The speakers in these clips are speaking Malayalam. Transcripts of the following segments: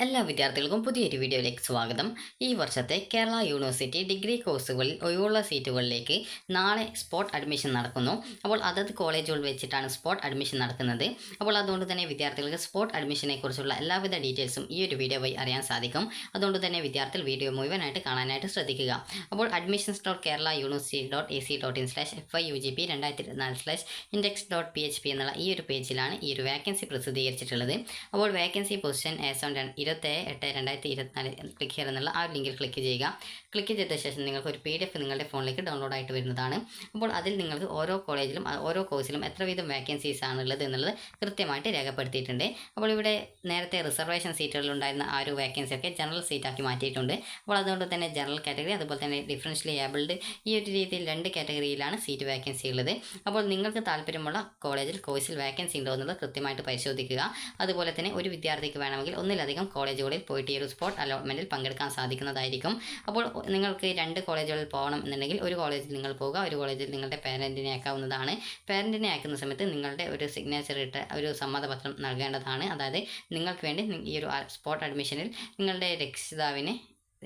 എല്ലാ വിദ്യാർത്ഥികൾക്കും പുതിയൊരു വീഡിയോയിലേക്ക് സ്വാഗതം. ഈ വർഷത്തെ കേരള യൂണിവേഴ്സിറ്റി ഡിഗ്രി കോഴ്സുകളിൽ ഒഴിവുള്ള സീറ്റുകളിലേക്ക് നാളെ സ്പോട്ട് അഡ്മിഷൻ നടക്കുന്നു. അപ്പോൾ അതത് കോളേജുകൾ വെച്ചിട്ടാണ് സ്പോട്ട് അഡ്മിഷൻ നടക്കുന്നത്. അപ്പോൾ അതുകൊണ്ട് തന്നെ വിദ്യാർത്ഥികൾക്ക് സ്പോട്ട് അഡ്മിഷനെ കുറിച്ചുള്ള എല്ലാവിധ ഡീറ്റെയിൽസും ഈ ഒരു വീഡിയോ വഴി അറിയാൻ സാധിക്കും. അതുകൊണ്ട് തന്നെ വിദ്യാർത്ഥികൾ വീഡിയോ മുഴുവനായിട്ട് കാണാനായിട്ട് ശ്രദ്ധിക്കുക. അപ്പോൾ admissions.keralauniversity.ac.in/FIUGP 2024/index.php എന്നുള്ള ഈ ഒരു പേജിലാണ് ഈ ഒരു വാക്കൻസി പ്രസിദ്ധീകരിച്ചിട്ടുള്ളത്. അപ്പോൾ vacancy position as on 27/8/2024 click ചെയ്യുക എന്നുള്ള ആ ലിങ്കിൽ ക്ലിക്ക് ചെയ്യുക. ക്ലിക്ക് ചെയ്ത ശേഷം നിങ്ങൾക്ക് ഒരു PDF നിങ്ങളുടെ ഫോണിലേക്ക് ഡൗൺലോഡ് ആയിട്ട് വരുന്നതാണ്. അപ്പോൾ അതിൽ നിങ്ങൾക്ക് ഓരോ കോളേജിലും ഓരോ കോഴ്സിലും എത്ര വീതം വാക്കൻസീസ് ആണുള്ളത് എന്നുള്ളത് കൃത്യമായിട്ട് രേഖപ്പെടുത്തിയിട്ടുണ്ട്. അപ്പോൾ ഇവിടെ നേരത്തെ റിസർവേഷൻ സീറ്റുകളിലുണ്ടായിരുന്ന ആ ഒരു വാക്കൻസിയൊക്കെ ജനറൽ സീറ്റാക്കി മാറ്റിയിട്ടുണ്ട്. അപ്പോൾ അതുകൊണ്ട് തന്നെ ജനറൽ കാറ്റഗറി അതുപോലെ തന്നെ ഡിഫറൻഷ്യലി ഏബിൾഡ് ഈ ഒരു രീതിയിൽ 2 കാറ്റഗറിയിലാണ് സീറ്റ് വാക്കൻസി ഉള്ളത്. അപ്പോൾ നിങ്ങൾക്ക് താല്പര്യമുള്ള കോഴ്സിൽ വാക്കൻസി ഉണ്ടോ എന്നുള്ളത് കൃത്യമായിട്ട് പരിശോധിക്കുക. അതുപോലെ തന്നെ ഒരു വിദ്യാർത്ഥിക്ക് വേണമെങ്കിൽ ഒന്നിലധികം കോളേജുകളിൽ പോയിട്ട് ഈ ഒരു സ്പോട്ട് അലോട്ട്മെൻറ്റിൽ പങ്കെടുക്കാൻ സാധിക്കുന്നതായിരിക്കും. അപ്പോൾ നിങ്ങൾക്ക് 2 കോളേജുകളിൽ പോകണം എന്നുണ്ടെങ്കിൽ ഒരു കോളേജിൽ നിങ്ങൾ പോകുക, ഒരു കോളേജിൽ നിങ്ങളുടെ പേരൻറ്റിനെ അയക്കാവുന്നതാണ്. പേരൻറ്റിനെ അയക്കുന്ന സമയത്ത് നിങ്ങളുടെ ഒരു സിഗ്നേച്ചർ ഇട്ട് ഒരു സമ്മതപത്രം നൽകേണ്ടതാണ്. അതായത് നിങ്ങൾക്ക് വേണ്ടി ഈ ഒരു സ്പോട്ട് അഡ്മിഷനിൽ നിങ്ങളുടെ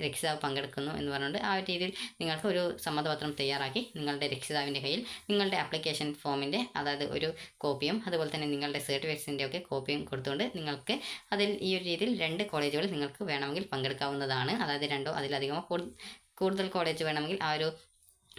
രക്ഷിതാവ് പങ്കെടുക്കുന്നു എന്ന് പറഞ്ഞുകൊണ്ട് ആ ഒരു രീതിയിൽ നിങ്ങൾക്ക് ഒരു സമ്മതപത്രം തയ്യാറാക്കി നിങ്ങളുടെ രക്ഷിതാവിൻ്റെ കയ്യിൽ നിങ്ങളുടെ ആപ്ലിക്കേഷൻ ഫോമിൻ്റെ അതായത് ഒരു കോപ്പിയും അതുപോലെ തന്നെ നിങ്ങളുടെ സർട്ടിഫിക്കറ്റ്സിൻ്റെ ഒക്കെ കോപ്പിയും കൊടുത്തുകൊണ്ട് നിങ്ങൾക്ക് അതിൽ ഈ ഒരു രീതിയിൽ 2 കോളേജുകളിൽ നിങ്ങൾക്ക് വേണമെങ്കിൽ പങ്കെടുക്കാവുന്നതാണ്. അതായത് 2ഓ അതിലധികമോ കൂടുതൽ കോളേജ് വേണമെങ്കിൽ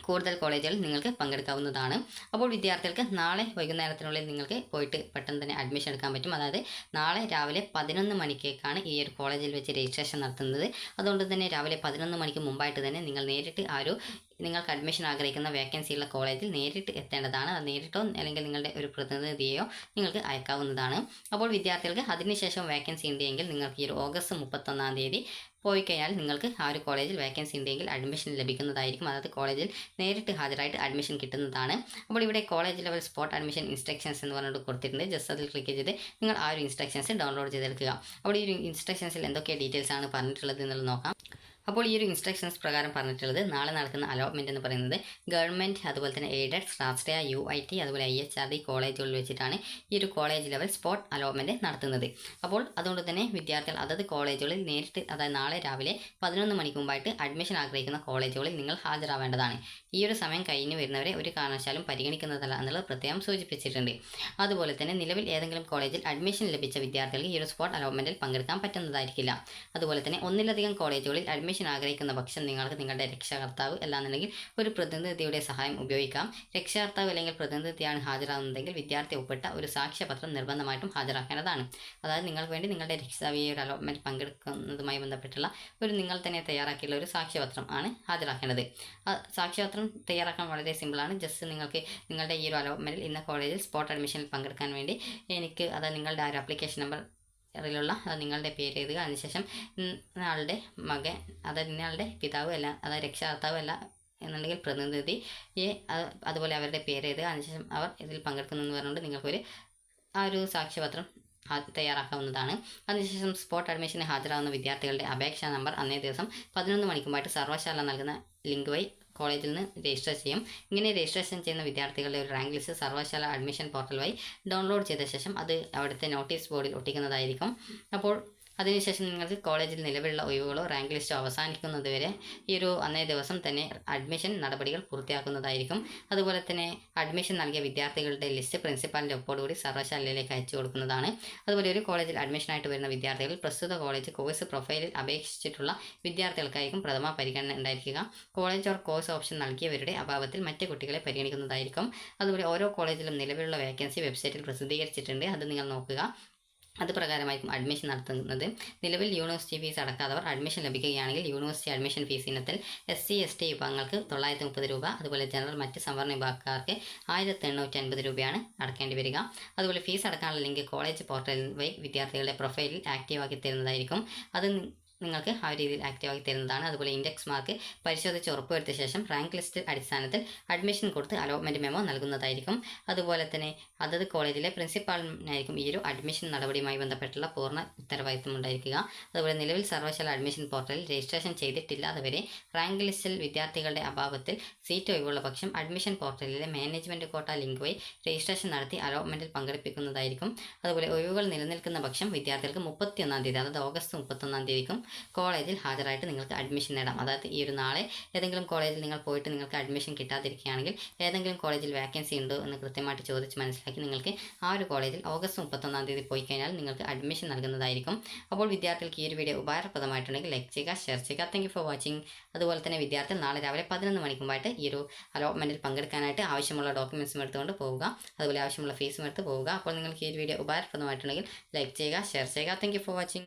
കൂടുതൽ കോളേജുകളിൽ നിങ്ങൾക്ക് പങ്കെടുക്കാവുന്നതാണ്. അപ്പോൾ വിദ്യാർത്ഥികൾക്ക് നാളെ വൈകുന്നേരത്തിനുള്ളിൽ നിങ്ങൾക്ക് പോയിട്ട് പെട്ടെന്ന് തന്നെ അഡ്മിഷൻ എടുക്കാൻ പറ്റും. അതായത് നാളെ രാവിലെ 11 മണിക്കേക്കാണ് ഈ ഒരു കോളേജിൽ വെച്ച് രജിസ്ട്രേഷൻ നടത്തുന്നത്. അതുകൊണ്ട് തന്നെ രാവിലെ 11 മണിക്ക് മുമ്പായിട്ട് തന്നെ നിങ്ങൾ നേരിട്ട് നിങ്ങൾക്ക് അഡ്മിഷൻ ആഗ്രഹിക്കുന്ന വേക്കൻസിയുള്ള കോളേജിൽ നേരിട്ട് എത്തേണ്ടതാണ്. അത് നേരിട്ടോ അല്ലെങ്കിൽ നിങ്ങളുടെ ഒരു പ്രതിനിധിയെയോ നിങ്ങൾക്ക് അയക്കാവുന്നതാണ്. അപ്പോൾ വിദ്യാർത്ഥികൾക്ക് അതിനുശേഷം വേക്കൻസി ഉണ്ടെങ്കിൽ നിങ്ങൾക്ക് ഈ ഒരു ഓഗസ്റ്റ് 31-ാം തീയതി പോയി കഴിഞ്ഞാൽ നിങ്ങൾക്ക് ആ ഒരു കോളേജിൽ വേക്കൻസി ഉണ്ടെങ്കിൽ അഡ്മിഷൻ ലഭിക്കുന്നതായിരിക്കും. അതായത് കോളേജിൽ നേരിട്ട് ഹാജരായിട്ട് അഡ്മിഷൻ കിട്ടുന്നതാണ്. അപ്പോൾ ഇവിടെ college level spot admission instructions എന്ന് പറഞ്ഞിട്ട് കൊടുത്തിട്ടുണ്ട്. ജസ്റ്റ് അതിൽ ക്ലിക്ക് ചെയ്ത് നിങ്ങൾ ആ ഒരു ഇൻസ്ട്രക്ഷൻസ് ഡൗൺലോഡ് ചെയ്തെടുക്കുക. അപ്പോൾ ഈ ഒരു ഇൻസ്ട്രക്ഷൻസിൽ എന്തൊക്കെ ഡീറ്റെയിൽസ് ആണ് പറഞ്ഞിട്ടുള്ളത് എന്നുള്ളത് നോക്കാം. അപ്പോൾ ഈ ഒരു ഇൻസ്ട്രക്ഷൻസ് പ്രകാരം പറഞ്ഞിട്ടുള്ളത് നാളെ നടക്കുന്ന അലോട്ട്മെൻറ്റ് എന്ന് പറയുന്നത് ഗവൺമെൻറ് അതുപോലെ തന്നെ എയ്ഡഡ് സ്വാശ്രയ UIT അതുപോലെ IHRD കോളേജുകളിൽ വെച്ചിട്ടാണ് ഈ ഒരു കോളേജ് ലെവൽ സ്പോട്ട് അലോട്ട്മെൻറ്റ് നടത്തുന്നത്. അപ്പോൾ അതുകൊണ്ട് തന്നെ വിദ്യാർത്ഥികൾ അതത് കോളേജുകളിൽ നേരിട്ട് അതായത് നാളെ രാവിലെ 11 മണിക്ക് മുമ്പായിട്ട് അഡ്മിഷൻ ആഗ്രഹിക്കുന്ന കോളേജുകളിൽ നിങ്ങൾ ഹാജരാവേണ്ടതാണ്. ഈ ഒരു സമയം കഴിഞ്ഞ് വരുന്നവരെ ഒരു കാരണവശാലും പരിഗണിക്കുന്നതല്ല എന്നുള്ളത് പ്രത്യേകം സൂചിപ്പിച്ചിട്ടുണ്ട്. അതുപോലെ തന്നെ നിലവിൽ ഏതെങ്കിലും കോളേജിൽ അഡ്മിഷൻ ലഭിച്ച വിദ്യാർത്ഥികൾക്ക് ഈ ഒരു സ്പോട്ട് അലോട്ട്മെൻറ്റിൽ പങ്കെടുക്കാൻ പറ്റുന്നതായിരിക്കില്ല. അതുപോലെ തന്നെ ഒന്നിലധികം കോളേജുകളിൽ അഡ്മിഷൻ ആഗ്രഹിക്കുന്ന പക്ഷം നിങ്ങൾക്ക് നിങ്ങളുടെ രക്ഷകർത്താവ് അല്ലാന്നുണ്ടെങ്കിൽ ഒരു പ്രതിനിധിയുടെ സഹായം ഉപയോഗിക്കാം. രക്ഷകർത്താവ് അല്ലെങ്കിൽ പ്രതിനിധിയാണ് ഹാജരാകുന്നതെങ്കിൽ വിദ്യാർത്ഥി ഒപ്പിട്ട ഒരു സാക്ഷ്യപത്രം നിർബന്ധമായിട്ടും ഹാജരാക്കേണ്ടതാണ്. അതായത് നിങ്ങൾക്ക് വേണ്ടി നിങ്ങളുടെ രക്ഷിതാവ് ഈ ഒരു അലോട്ട്മെൻറ്റ് പങ്കെടുക്കുന്നതുമായി ബന്ധപ്പെട്ടുള്ള നിങ്ങൾ തന്നെ തയ്യാറാക്കിയുള്ള ഒരു സാക്ഷ്യപത്രം ആണ് ഹാജരാക്കേണ്ടത്. സാക്ഷ്യപത്രം തയ്യാറാക്കാൻ വളരെ സിമ്പിളാണ്. ജസ്റ്റ് നിങ്ങൾക്ക് നിങ്ങളുടെ ഈ ഒരു അലോട്ട്മെൻറ്റിൽ ഇന്ന കോളേജിൽ സ്പോട്ട് അഡ്മിഷനിൽ പങ്കെടുക്കാൻ വേണ്ടി അതായത് നിങ്ങളുടെ ആ ഒരു ആപ്ലിക്കേഷൻ നമ്പർ ിലുള്ള നിങ്ങളുടെ പേര് എഴുതുക. അതിനുശേഷം ആളുടെ മകൻ അതായത് ഇന്നയാളുടെ പിതാവ് അല്ല അതായത് രക്ഷകർത്താവ് അല്ല എന്നുണ്ടെങ്കിൽ പ്രതിനിധി അതുപോലെ അവരുടെ പേര് എഴുതുക. അതിനുശേഷം അവർ ഇതിൽ പങ്കെടുക്കുന്നു എന്ന് പറഞ്ഞുകൊണ്ട് നിങ്ങൾക്കൊരു ആ ഒരു സാക്ഷ്യപത്രം തയ്യാറാക്കാവുന്നതാണ്. അതിനുശേഷം സ്പോട്ട് അഡ്മിഷന് ഹാജരാകുന്ന വിദ്യാർത്ഥികളുടെ അപേക്ഷാ നമ്പർ അന്നേ ദിവസം 11 മണിക്ക് മുമ്പായിട്ട് സർവ്വശാല നൽകുന്ന ലിങ്ക് വഴി കോളേജിൽ നിന്ന് രജിസ്റ്റർ ചെയ്യും. ഇങ്ങനെ രജിസ്ട്രേഷൻ ചെയ്യുന്ന വിദ്യാർത്ഥികളുടെ ഒരു റാങ്ക് ലിസ്റ്റ് സർവ്വശാല അഡ്മിഷൻ പോർട്ടൽ വഴി ഡൗൺലോഡ് ചെയ്ത ശേഷം അത് അവിടുത്തെ നോട്ടീസ് ബോർഡിൽ ഒട്ടിക്കുന്നതായിരിക്കും. അപ്പോൾ അതിനുശേഷം നിങ്ങൾക്ക് കോളേജിൽ നിലവിലുള്ള ഒഴിവുകളോ റാങ്ക് ലിസ്റ്റോ അവസാനിക്കുന്നതുവരെ ഈ ഒരു അന്നേ ദിവസം തന്നെ അഡ്മിഷൻ നടപടികൾ പൂർത്തിയാക്കുന്നതായിരിക്കും. അതുപോലെ തന്നെ അഡ്മിഷൻ നൽകിയ വിദ്യാർത്ഥികളുടെ ലിസ്റ്റ് പ്രിൻസിപ്പാലിൻ്റെ ഒപ്പോടുകൂടി സർവ്വശാലയിലേക്ക് അയച്ചു കൊടുക്കുന്നതാണ്. അതുപോലെ ഒരു കോളേജിൽ അഡ്മിഷനായിട്ട് വരുന്ന വിദ്യാർത്ഥികൾ പ്രസ്തുത കോളേജ് കോഴ്സ് പ്രൊഫൈലിൽ അപേക്ഷിച്ചിട്ടുള്ള വിദ്യാർത്ഥികൾക്കായിരിക്കും പ്രഥമ പരിഗണന ഉണ്ടായിരിക്കുക. കോളേജ് കോഴ്സ് ഓപ്ഷൻ നൽകിയവരുടെ അഭാവത്തിൽ മറ്റ് കുട്ടികളെ പരിഗണിക്കുന്നതായിരിക്കും. അതുപോലെ ഓരോ കോളേജിലും നിലവിലുള്ള വേക്കൻസി വെബ്സൈറ്റിൽ പ്രസിദ്ധീകരിച്ചിട്ടുണ്ട്. അത് നിങ്ങൾ നോക്കുക. അത് പ്രകാരമായിരിക്കും അഡ്മിഷൻ നടത്തുന്നത്. നിലവിൽ യൂണിവേഴ്സിറ്റി ഫീസ് അടക്കാത്തവർ അഡ്മിഷൻ ലഭിക്കുകയാണെങ്കിൽ യൂണിവേഴ്സിറ്റി അഡ്മിഷൻ ഫീസ് ഇനത്തിൽ SC ST വിഭാഗങ്ങൾക്ക് 930 രൂപ, അതുപോലെ ജനറൽ മറ്റ് സംവരണ വിഭാഗക്കാർക്ക് 1850 രൂപയാണ് അടക്കേണ്ടി വരിക. അതുപോലെ ഫീസ് അടക്കാനുള്ള ലിങ്ക് കോളേജ് പോർട്ടലിൽ വഴി വിദ്യാർത്ഥികളുടെ പ്രൊഫൈലിൽ ആക്റ്റീവാക്കി തരുന്നതായിരിക്കും. അത് നിങ്ങൾക്ക് ആ ഒരു രീതിയിൽ ആക്റ്റീവ് ആക്കി തരുന്നതാണ്. അതുപോലെ ഇൻഡെക്സ് മാർക്ക് പരിശോധിച്ച് ഉറപ്പുവരുത്തിയ ശേഷം റാങ്ക് ലിസ്റ്റ് അടിസ്ഥാനത്തിൽ അഡ്മിഷൻ കൊടുത്ത് അലോട്ട്മെൻറ്റ് മെമ്മോ നൽകുന്നതായിരിക്കും. അതുപോലെ തന്നെ അതത് കോളേജിലെ പ്രിൻസിപ്പാളിനായിരിക്കും ഈ ഒരു അഡ്മിഷൻ നടപടിയുമായി ബന്ധപ്പെട്ടുള്ള പൂർണ്ണ ഉത്തരവാദിത്വം ഉണ്ടായിരിക്കുക. അതുപോലെ നിലവിൽ സർവകലാശാല അഡ്മിഷൻ പോർട്ടലിൽ രജിസ്ട്രേഷൻ ചെയ്തിട്ടില്ലാത്തവരെ റാങ്ക് ലിസ്റ്റിൽ വിദ്യാർത്ഥികളുടെ അഭാവത്തിൽ സീറ്റ് ഒഴിവുള്ള പക്ഷം അഡ്മിഷൻ പോർട്ടലിലെ മാനേജ്മെൻറ്റ് കോട്ട ലിങ്ക് വഴി രജിസ്ട്രേഷൻ നടത്തി അലോട്ട്മെൻറ്റിൽ പങ്കെടുപ്പിക്കുന്നതായിരിക്കും. അതുപോലെ ഒഴിവുകൾ നിലനിൽക്കുന്ന പക്ഷം വിദ്യാർത്ഥികൾക്ക് 31-ാം തീയതി, അതായത് ഓഗസ്റ്റ് 31-ാം തീയതിക്കും കോളേജിൽ ഹാജരായിട്ട് നിങ്ങൾക്ക് അഡ്മിഷൻ നേടാം. അതായത് ഈ ഒരു നാളെ ഏതെങ്കിലും കോളേജിൽ നിങ്ങൾ പോയിട്ട് നിങ്ങൾക്ക് അഡ്മിഷൻ കിട്ടാതിരിക്കുകയാണെങ്കിൽ ഏതെങ്കിലും കോളേജിൽ വാക്കൻസി ഉണ്ടോ എന്ന് കൃത്യമായിട്ട് ചോദിച്ച് മനസ്സിലാക്കി നിങ്ങൾക്ക് ആ ഒരു കോളേജിൽ ഓഗസ്റ്റ് 31-ാം തീയതി പോയി കഴിഞ്ഞാൽ നിങ്ങൾക്ക് അഡ്മിഷൻ നൽകുന്നതായിരിക്കും. അപ്പോൾ വിദ്യാർത്ഥികൾക്ക് ഈ ഒരു വീഡിയോ ഉപകാരപ്രദമായിട്ടുണ്ടെങ്കിൽ ലൈക്ക് ചെയ്യുക, ഷെയർ ചെയ്യുക. Thank you for watching. അതുപോലെ തന്നെ വിദ്യാർത്ഥികൾ നാളെ രാവിലെ 11 മണിക്ക് മുമ്പായിട്ട് ഈ ഒരു അലോട്ട്മെൻറ്റിൽ പങ്കെടുക്കാനായിട്ട് ആവശ്യമുള്ള ഡോക്യുമെൻറ്റ്സും എടുത്തുകൊണ്ട് പോവുക, അതുപോലെ ആവശ്യമുള്ള ഫീസും എടുത്ത് പോവുക. അപ്പോൾ നിങ്ങൾക്ക് ഈ ഒരു വീഡിയോ ഉപകാരപ്രദമായിട്ടുണ്ടെങ്കിൽ ലൈക്ക് ചെയ്യുക, ഷെയർ ചെയ്യുക. Thank you for watching.